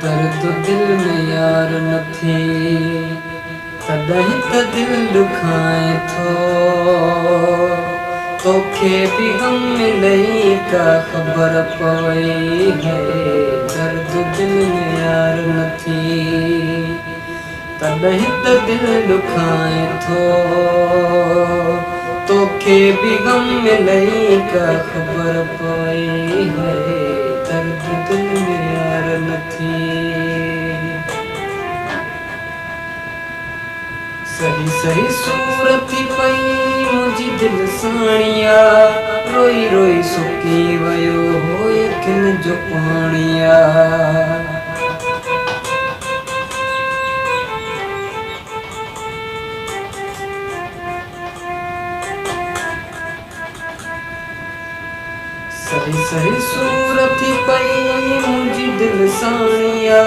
दर्द दिल में यार नथी तॾहिं त दिल दुखाए थो। तोखे भी गम मिलई का ख़बर पई है। दर्द दिल में यार नथी तॾहिं त दिल दुखाए थो। तोखे भी गम मिलई का ख़बर पई है। दर्द दिल में यार नथी। सही सही सूरत पई मुझी दिल साणिया। रोई रोई सुकी वयो हो अखियुनि जो पाणिया। सही सही सूरत पई मुझी दिल साणिया।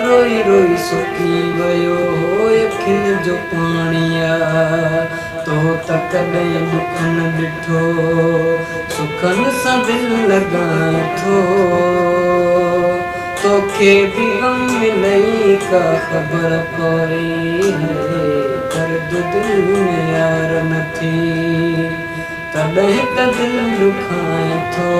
रोई रोई सुकी वयो हो अखियुनि जो पाणिया। तो त कॾहिं दुख न ॾिठो सुखनि सां दिल लॻाए थो। तोखे भी गम मिलई का ख़बर पई है। दर्द दिल में यार नथी तॾहिं त दिल दुखाए थो।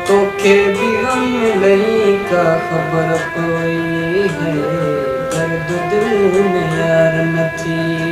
तोखे भी गम मिलई का ख़बर पई है। दर्द दिल में यार नथी।